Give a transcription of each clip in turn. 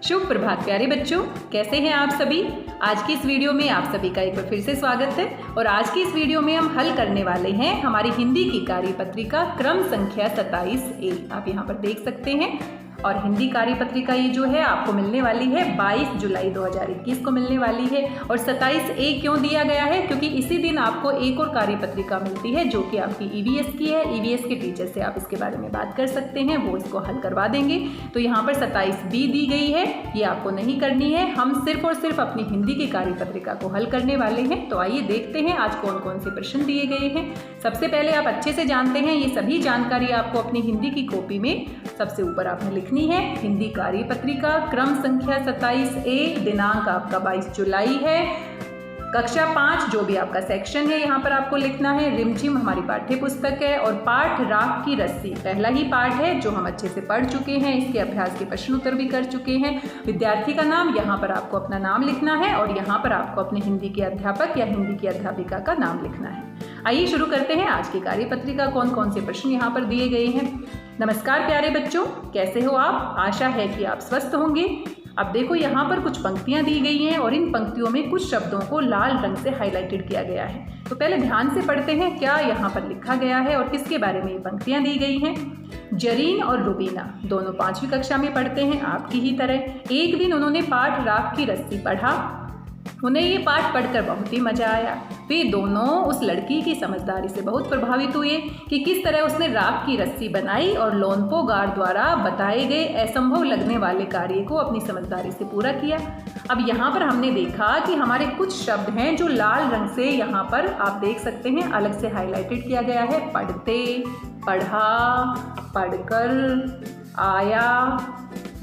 शुभ प्रभात प्यारे बच्चों, कैसे हैं आप सभी। आज की इस वीडियो में आप सभी का एक बार फिर से स्वागत है। और आज की इस वीडियो में हम हल करने वाले हैं हमारी हिंदी की कार्यपत्रिका क्रम संख्या 27A। आप यहाँ पर देख सकते हैं। और हिंदी कार्यपत्रिका ये जो है आपको मिलने वाली है 22 जुलाई 2021 को मिलने वाली है। और 27A क्यों दिया गया है, क्योंकि इसी दिन आपको एक और कार्यपत्रिका मिलती है जो कि आपकी EVS की है। EVS के टीचर से आप इसके बारे में बात कर सकते हैं, वो इसको हल करवा देंगे। तो यहाँ पर 27B दी गई है, ये आपको नहीं करनी है। हम सिर्फ और सिर्फ अपनी हिंदी की कार्यपत्रिका को हल करने वाले हैं। तो आइए देखते हैं आज कौन कौन से प्रश्न दिए गए हैं। सबसे पहले आप अच्छे से जानते हैं, ये सभी जानकारी आपको अपनी हिंदी की कॉपी में सबसे ऊपर आपने लिखनी है। हिंदी कार्यपत्रिका क्रम संख्या 27A, दिनांक आपका 22 जुलाई है। कक्षा 5 जो भी आपका सेक्शन है यहाँ पर आपको लिखना है। रिमझिम हमारी पाठ्य पुस्तक है। और पाठ राख की रस्सी पहला ही पाठ है जो हम अच्छे से पढ़ चुके हैं। इसके अभ्यास के प्रश्न उत्तर भी कर चुके हैं। विद्यार्थी का नाम, यहाँ पर आपको अपना नाम लिखना है और यहाँ पर आपको अपने हिंदी के अध्यापक या हिंदी की अध्यापिका का नाम लिखना है। आइए शुरू करते हैं आज की कार्यपत्रिका। कौन कौन से प्रश्न यहाँ पर दिए गए हैं। नमस्कार प्यारे बच्चों, कैसे हो आप। आशा है कि आप स्वस्थ होंगे। अब देखो यहाँ पर कुछ पंक्तियाँ दी गई हैं और इन पंक्तियों में कुछ शब्दों को लाल रंग से हाईलाइटेड किया गया है। तो पहले ध्यान से पढ़ते हैं क्या यहाँ पर लिखा गया है और किसके बारे में ये पंक्तियाँ दी गई हैं। जरीन और रुबीना दोनों 5वीं कक्षा में पढ़ते हैं आपकी ही तरह। एक दिन उन्होंने पाठ राख की रस्सी पढ़ा। उन्हें ये पाठ पढ़कर बहुत ही मजा आया। वे दोनों उस लड़की की समझदारी से बहुत प्रभावित हुए कि किस तरह उसने राख की रस्सी बनाई और लोनपो गार द्वारा बताए गए असंभव लगने वाले कार्य को अपनी समझदारी से पूरा किया। अब यहाँ पर हमने देखा कि हमारे कुछ शब्द हैं जो लाल रंग से यहाँ पर आप देख सकते हैं अलग से हाईलाइटेड किया गया है। पढ़ते, पढ़ा, पढ़कर, आया,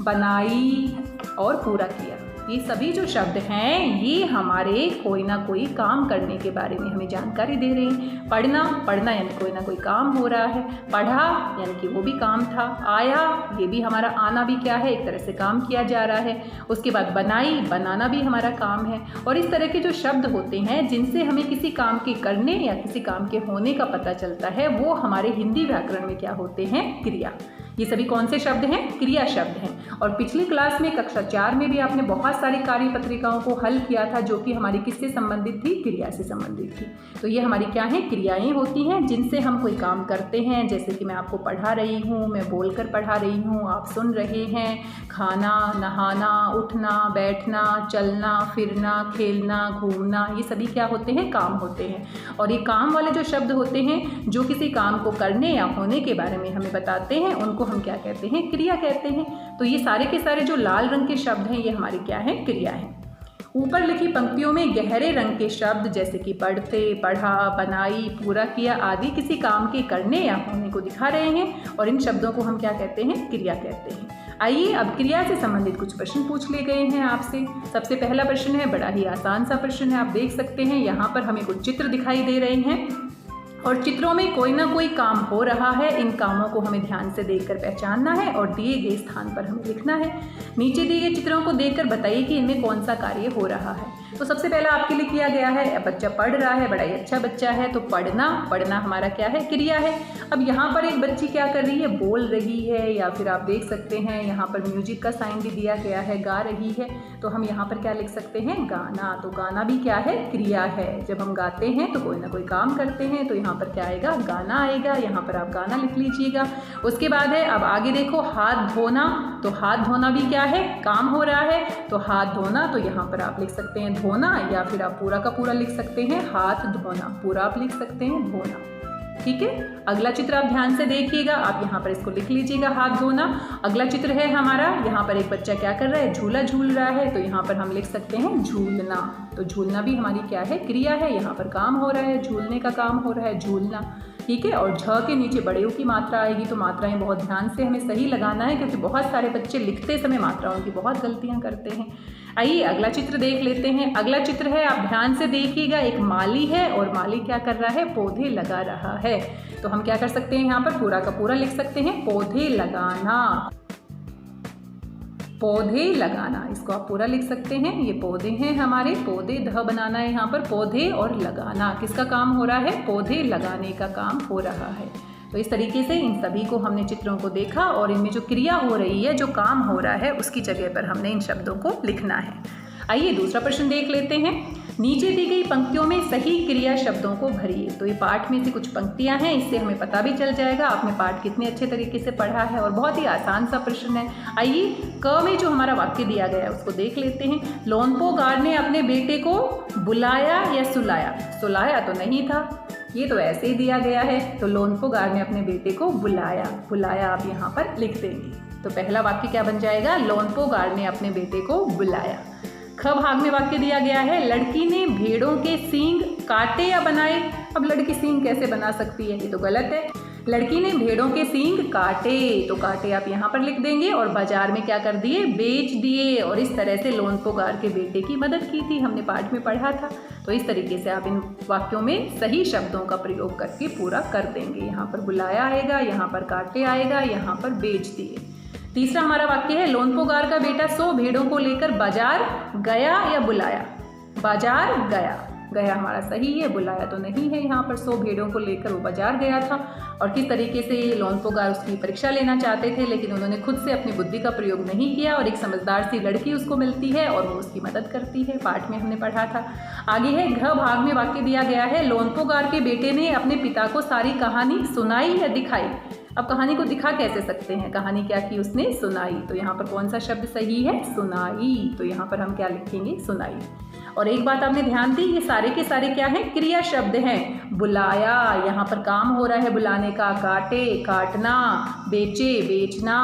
बनाई और पूरा किया। ये सभी जो शब्द हैं ये हमारे कोई ना कोई काम करने के बारे में हमें जानकारी दे रहे हैं। पढ़ना, पढ़ना यानी कोई ना कोई काम हो रहा है। पढ़ा यानी कि वो भी काम था। आया, ये भी हमारा आना भी क्या है, एक तरह से काम किया जा रहा है। उसके बाद बनाई, बनाना भी हमारा काम है। और इस तरह के जो शब्द होते हैं जिनसे हमें किसी काम के करने या किसी काम के होने का पता चलता है, वो हमारे हिंदी व्याकरण में क्या होते हैं, क्रिया। ये सभी कौन से शब्द हैं, क्रिया शब्द हैं। और पिछली क्लास में कक्षा 4 में भी आपने बहुत सारी कार्यपत्रिकाओं को हल किया था जो कि हमारी किससे संबंधित थी, क्रिया से संबंधित थी। तो ये हमारी क्या है, क्रियाएं होती हैं जिनसे हम कोई काम करते हैं। जैसे कि मैं आपको पढ़ा रही हूँ, मैं बोलकर पढ़ा रही हूँ, आप सुन रहे हैं। खाना, नहाना, उठना, बैठना, चलना, फिरना, खेलना, घूमना, ये सभी क्या होते हैं, काम होते हैं। और ये काम वाले जो शब्द होते हैं जो किसी काम को करने या होने के बारे में हमें बताते हैं, उनको हम क्या कहते हैं, क्रिया कहते हैं। तो ये सारे के सारे जो लाल रंग के शब्द हैं ये हमारी क्या है, क्रिया है। ऊपर लिखी पंक्तियों में गहरे रंग के शब्द जैसे कि पढ़ते, पढ़ा, बनाई, पूरा किया आदि किसी काम के करने या होने को दिखा रहे हैं और इन शब्दों को हम क्या कहते हैं, क्रिया कहते हैं। आइए अब क्रिया से संबंधित कुछ प्रश्न पूछ लिए गए हैं आपसे। सबसे पहला प्रश्न है, बड़ा ही आसान सा प्रश्न है। आप देख सकते हैं यहाँ पर हमें कुछ चित्र दिखाई दे रहे हैं और चित्रों में कोई ना कोई काम हो रहा है। इन कामों को हमें ध्यान से देखकर पहचानना है और दिए गए स्थान पर हमें लिखना है। नीचे दिए गए चित्रों को देखकर बताइए कि इनमें कौन सा कार्य हो रहा है। तो सबसे पहला आपके लिए किया गया है, बच्चा पढ़ रहा है, बड़ा ही अच्छा बच्चा है। तो पढ़ना, पढ़ना हमारा क्या है, क्रिया है। अब यहाँ पर एक बच्ची क्या कर रही है, बोल रही है, या फिर आप देख सकते हैं यहाँ पर म्यूजिक का साइन भी दिया गया है, गा रही है। तो हम यहाँ पर क्या लिख सकते हैं, गाना। तो गाना भी क्या है, क्रिया है। जब हम गाते हैं तो कोई ना कोई काम करते हैं, तो यहाँ पर क्या आएगा, गाना आएगा। यहाँ पर आप गाना लिख लीजिएगा। उसके बाद है, अब आगे देखो, हाथ धोना। तो हाथ धोना भी क्या है, काम हो रहा है। तो हाथ धोना, तो यहाँ पर आप लिख सकते हैं धोना, या फिर आप पूरा का पूरा लिख सकते हैं हाथ धोना। पूरा आप लिख सकते हैं धोना। ठीक है। अगला चित्र आप ध्यान से देखिएगा, आप यहाँ पर इसको लिख लीजिएगा, हाथ धोना। अगला चित्र है हमारा, यहाँ पर एक बच्चा क्या कर रहा है, झूला झूल रहा है। तो यहाँ पर हम लिख सकते हैं झूलना। तो झूलना भी हमारी क्या है, क्रिया है। यहाँ पर काम हो रहा है, झूलने का काम हो रहा है, झूलना। ठीक है। और झ के नीचे बड़े ऊ की मात्रा आएगी। तो मात्राएं बहुत ध्यान से हमें सही लगाना है, क्योंकि बहुत सारे बच्चे लिखते समय मात्राओं की बहुत गलतियां करते हैं। आइए अगला चित्र देख लेते हैं। अगला चित्र है, आप ध्यान से देखिएगा, एक माली है और माली क्या कर रहा है, पौधे लगा रहा है। तो हम क्या कर सकते हैं, यहाँ पर पूरा का पूरा लिख सकते हैं, पौधे लगाना। पौधे लगाना, इसको आप पूरा लिख सकते हैं। ये पौधे हैं हमारे, पौधे ध बनाना है यहाँ पर, पौधे और लगाना किसका काम हो रहा है, पौधे लगाने का काम हो रहा है। तो इस तरीके से इन सभी को हमने चित्रों को देखा और इनमें जो क्रिया हो रही है, जो काम हो रहा है, उसकी जगह पर हमने इन शब्दों को लिखना है। आइए दूसरा प्रश्न देख लेते हैं। नीचे दी गई पंक्तियों में सही क्रिया शब्दों को भरिए। तो ये पाठ में से कुछ पंक्तियां हैं, इससे हमें पता भी चल जाएगा आपने पाठ कितने अच्छे तरीके से पढ़ा है और बहुत ही आसान सा प्रश्न है। आइए क में जो हमारा वाक्य दिया गया है उसको देख लेते हैं। लोनपोगार ने अपने बेटे को बुलाया या सुलाया? सुलाया तो नहीं था, ये तो ऐसे ही दिया गया है। तो लोनपोगार ने अपने बेटे को बुलाया, बुलाया आप यहाँ पर लिख देंगे। तो पहला वाक्य क्या बन जाएगा? लोनपोगार ने अपने बेटे को बुलाया। ख भाग में वाक्य दिया गया है, लड़की ने भेड़ों के सींग काटे या बनाए? अब लड़की सींग कैसे बना सकती है, ये तो गलत है। लड़की ने भेड़ों के सींग काटे, तो काटे आप यहाँ पर लिख देंगे और बाजार में क्या कर दिए? बेच दिए। और इस तरह से लोनपोगार के बेटे की मदद की थी, हमने पाठ में पढ़ा था। तो इस तरीके से आप इन वाक्यों में सही शब्दों का प्रयोग करके पूरा कर देंगे। यहाँ पर बुलाया आएगा, यहाँ पर काटे आएगा, यहाँ पर बेच दिए। तीसरा हमारा वाक्य है, लोनपोगार का बेटा 100 भेड़ों को लेकर बाजार गया या बुलाया? बाजार गया, गया हमारा सही है, बुलाया तो नहीं है। यहाँ पर 100 भेड़ों को लेकर वो बाजार गया था। और किस तरीके से लोनपोगार उसकी परीक्षा लेना चाहते थे, लेकिन उन्होंने खुद से अपनी बुद्धि का प्रयोग नहीं किया और एक समझदार सी लड़की उसको मिलती है और वो उसकी मदद करती है, पाठ में हमने पढ़ा था। आगे है, घ भाग में वाक्य दिया गया है, लोनपोगार के बेटे ने अपने पिता को सारी कहानी सुनाई या दिखाई? अब कहानी को दिखा कैसे सकते हैं? कहानी क्या की? उसने सुनाई। तो यहाँ पर कौन सा शब्द सही है? सुनाई। तो यहाँ पर हम क्या लिखेंगे? सुनाई। और एक बात आपने ध्यान दी, ये सारे के सारे क्या हैं? क्रिया शब्द हैं। बुलाया, यहाँ पर काम हो रहा है बुलाने का, काटे काटना, बेचे बेचना,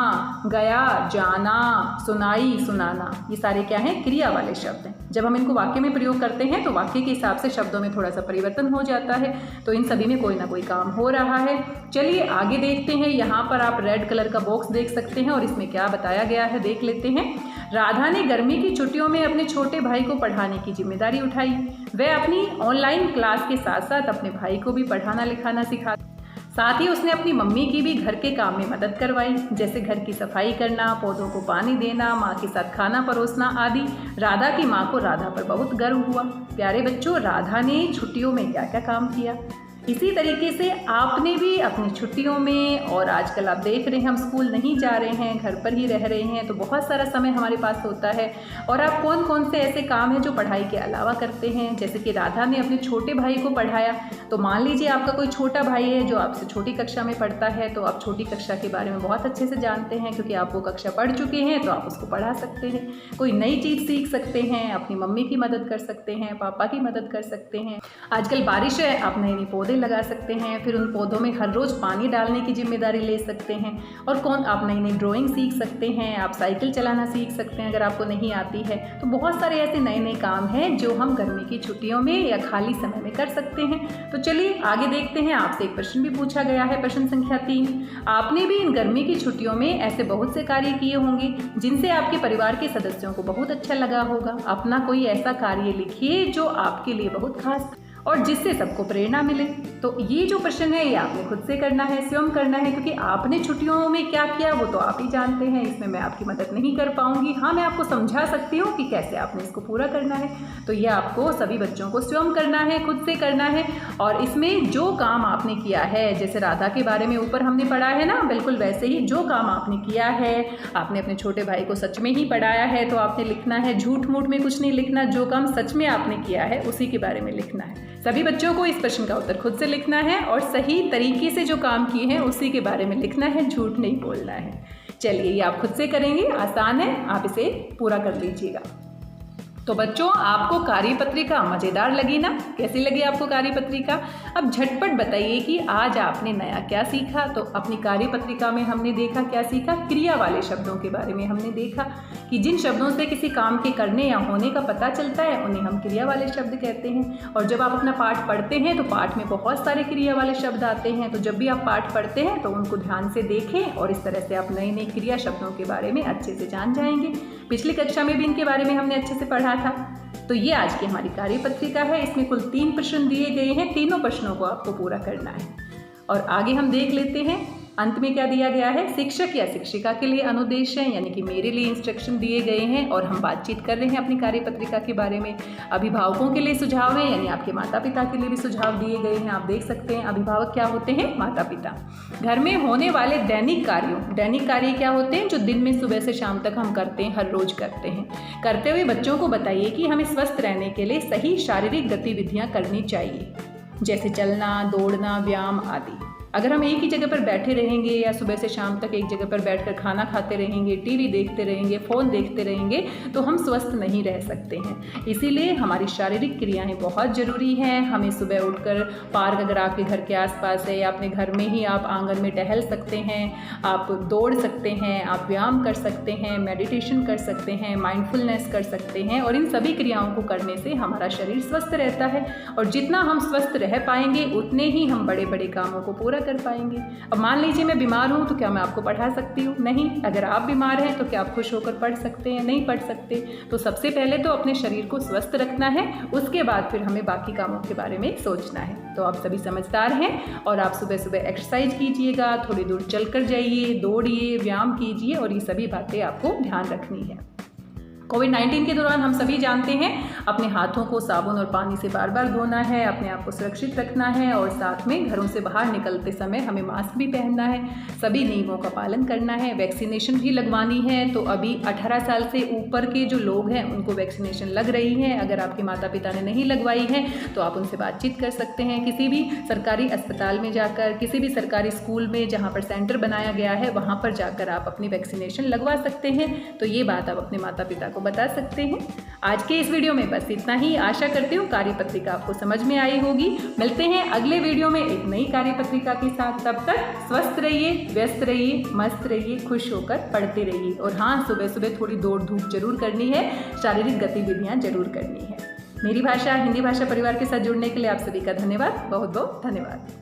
गया जाना, सुनाई सुनाना, ये सारे क्या हैं? क्रिया वाले शब्द हैं। जब हम इनको वाक्य में प्रयोग करते हैं तो वाक्य के हिसाब से शब्दों में थोड़ा सा परिवर्तन हो जाता है। तो इन सभी में कोई ना कोई काम हो रहा है। चलिए आगे देखते हैं। यहाँ पर आप रेड कलर का बॉक्स देख सकते हैं और इसमें क्या बताया गया है देख लेते हैं। राधा ने गर्मी की छुट्टियों में अपने छोटे भाई को पढ़ाने की जिम्मेदारी उठाई। वह अपनी ऑनलाइन क्लास के साथ साथ अपने भाई को भी पढ़ाना लिखाना सिखा, साथ ही उसने अपनी मम्मी की भी घर के काम में मदद करवाई, जैसे घर की सफाई करना, पौधों को पानी देना, माँ के साथ खाना परोसना आदि। राधा की माँ को राधा पर बहुत गर्व हुआ। प्यारे बच्चों, राधा ने छुट्टियों में क्या क्या काम किया? इसी तरीके से आपने भी अपनी छुट्टियों में, और आजकल आप देख रहे हैं हम स्कूल नहीं जा रहे हैं, घर पर ही रह रहे हैं, तो बहुत सारा समय हमारे पास होता है। और आप कौन कौन से ऐसे काम हैं जो पढ़ाई के अलावा करते हैं? जैसे कि राधा ने अपने छोटे भाई को पढ़ाया। तो मान लीजिए आपका कोई छोटा भाई है जो आपसे छोटी कक्षा में पढ़ता है, तो आप छोटी कक्षा के बारे में बहुत अच्छे से जानते हैं क्योंकि आप वो कक्षा पढ़ चुके हैं, तो आप उसको पढ़ा सकते हैं। कोई नई चीज़ सीख सकते हैं, अपनी मम्मी की मदद कर सकते हैं, पापा की मदद कर सकते हैं। आजकल बारिश है, आप नई नई पौधे लगा सकते हैं, फिर उन पौधों में हर रोज़ पानी डालने की जिम्मेदारी ले सकते हैं। और आप नई नई ड्राइंग सीख सकते हैं, आप साइकिल चलाना सीख सकते हैं अगर आपको नहीं आती है। तो बहुत सारे ऐसे नए नए काम हैं जो हम गर्मी की छुट्टियों में या खाली समय में कर सकते हैं। तो चलिए आगे देखते हैं। आपसे एक प्रश्न भी पूछा गया है, प्रश्न संख्या 3। आपने भी इन गर्मी की छुट्टियों में ऐसे बहुत से कार्य किए होंगे जिनसे आपके परिवार के सदस्यों को बहुत अच्छा लगा होगा। अपना कोई ऐसा कार्य लिखिए जो आपके लिए बहुत खास और जिससे सबको प्रेरणा मिले। तो ये जो प्रश्न है ये आपने खुद से करना है, स्वयं करना है, क्योंकि आपने छुट्टियों में क्या किया वो तो आप ही जानते हैं। इसमें मैं आपकी मदद नहीं कर पाऊंगी। हाँ, मैं आपको समझा सकती हूँ कि कैसे आपने इसको पूरा करना है। तो ये आपको सभी बच्चों को स्वयं करना है, खुद से करना है। और इसमें जो काम आपने किया है, जैसे राधा के बारे में ऊपर हमने पढ़ा है ना, बिल्कुल वैसे ही जो काम आपने किया है, आपने अपने छोटे भाई को सच में ही पढ़ाया है तो आपने लिखना है। झूठ मूठ में कुछ नहीं लिखना, जो काम सच में आपने किया है उसी के बारे में लिखना है। सभी बच्चों को इस प्रश्न का उत्तर खुद से लिखना है और सही तरीके से जो काम किए हैं उसी के बारे में लिखना है, झूठ नहीं बोलना है। चलिए ये आप खुद से करेंगे, आसान है, आप इसे पूरा कर लीजिएगा। तो बच्चों, आपको कार्यपत्रिका मज़ेदार लगी ना? कैसी लगी आपको कार्यपत्रिका? अब झटपट बताइए कि आज आपने नया क्या सीखा। तो अपनी कार्यपत्रिका में हमने देखा, क्या सीखा? क्रिया वाले शब्दों के बारे में हमने देखा कि जिन शब्दों से किसी काम के करने या होने का पता चलता है उन्हें हम क्रिया वाले शब्द कहते हैं। और जब आप अपना पाठ पढ़ते हैं तो पाठ में बहुत सारे क्रिया वाले शब्द आते हैं। तो जब भी आप पाठ पढ़ते हैं तो उनको ध्यान से देखें और इस तरह से आप नई नई क्रिया शब्दों के बारे में अच्छे से जान जाएंगे। पिछली कक्षा में भी इनके बारे में हमने अच्छे से पढ़ा था। तो ये आज की हमारी कार्यपत्रिका है। इसमें कुल 3 प्रश्न दिए गए हैं, तीनों प्रश्नों को आपको पूरा करना है। और आगे हम देख लेते हैं अंत में क्या दिया गया है, शिक्षक या शिक्षिका के लिए अनुदेश है, यानी कि मेरे लिए इंस्ट्रक्शन दिए गए हैं और हम बातचीत कर रहे हैं अपनी कार्यपत्रिका के बारे में। अभिभावकों के लिए सुझाव है, यानी आपके माता पिता के लिए भी सुझाव दिए गए हैं। आप देख सकते हैं अभिभावक क्या होते हैं, माता पिता। घर में होने वाले दैनिक कार्य क्या होते हैं, जो दिन में सुबह से शाम तक हम करते हैं, हर रोज करते हैं। करते हुए बच्चों को बताइए कि हमें स्वस्थ रहने के लिए सही शारीरिक गतिविधियां करनी चाहिए, जैसे चलना, दौड़ना, व्यायाम आदि। अगर हम एक ही जगह पर बैठे रहेंगे या सुबह से शाम तक एक जगह पर बैठकर खाना खाते रहेंगे, टीवी देखते रहेंगे, फ़ोन देखते रहेंगे, तो हम स्वस्थ नहीं रह सकते हैं। इसीलिए हमारी शारीरिक क्रियाएं बहुत ज़रूरी हैं। हमें सुबह उठकर पार्क, अगर आपके घर के आसपास है या अपने घर में ही आप आंगन में टहल सकते हैं, आप दौड़ सकते हैं, आप व्यायाम कर सकते हैं, मेडिटेशन कर सकते हैं, माइंडफुलनेस कर सकते हैं, और इन सभी क्रियाओं को करने से हमारा शरीर स्वस्थ रहता है। और जितना हम स्वस्थ रह पाएंगे उतने ही हम बड़े बड़े कामों को पूरा कर पाएंगे। अब मान लीजिए मैं बीमार हूँ, तो क्या मैं आपको पढ़ा सकती हूँ? नहीं। अगर आप बीमार हैं तो क्या आप खुश होकर पढ़ सकते हैं? नहीं पढ़ सकते। तो सबसे पहले तो अपने शरीर को स्वस्थ रखना है, उसके बाद फिर हमें बाकी कामों के बारे में सोचना है। तो आप सभी समझदार हैं और आप सुबह सुबह एक्सरसाइज कीजिएगा, थोड़ी दूर चलकर जाइए, दौड़िए, व्यायाम कीजिए, और ये सभी बातें आपको ध्यान रखनी है। कोविड-19 के दौरान हम सभी जानते हैं अपने हाथों को साबुन और पानी से बार बार धोना है, अपने आप को सुरक्षित रखना है, और साथ में घरों से बाहर निकलते समय हमें मास्क भी पहनना है, सभी नियमों का पालन करना है। वैक्सीनेशन भी लगवानी है, तो अभी 18 साल से ऊपर के जो लोग हैं उनको वैक्सीनेशन लग रही है। अगर आपके माता पिता ने नहीं लगवाई है तो आप उनसे बातचीत कर सकते हैं। किसी भी सरकारी अस्पताल में जाकर, किसी भी सरकारी स्कूल में जहाँ पर सेंटर बनाया गया है वहाँ पर जाकर आप अपनी वैक्सीनेशन लगवा सकते हैं। तो ये बात आप अपने माता पिता को बता सकते हैं। आज के इस वीडियो में बस इतना ही। आशा करती हूँ कार्यपत्रिका आपको समझ में आई होगी। मिलते हैं अगले वीडियो में एक नई कार्यपत्रिका के साथ। तब तक स्वस्थ रहिए, व्यस्त रहिए, मस्त रहिए, खुश होकर पढ़ते रहिए। और हाँ, सुबह सुबह थोड़ी दौड़ धूप जरूर करनी है, शारीरिक गतिविधियाँ जरूर करनी है। मेरी भाषा हिंदी भाषा परिवार के साथ जुड़ने के लिए आप सभी का धन्यवाद, बहुत बहुत धन्यवाद।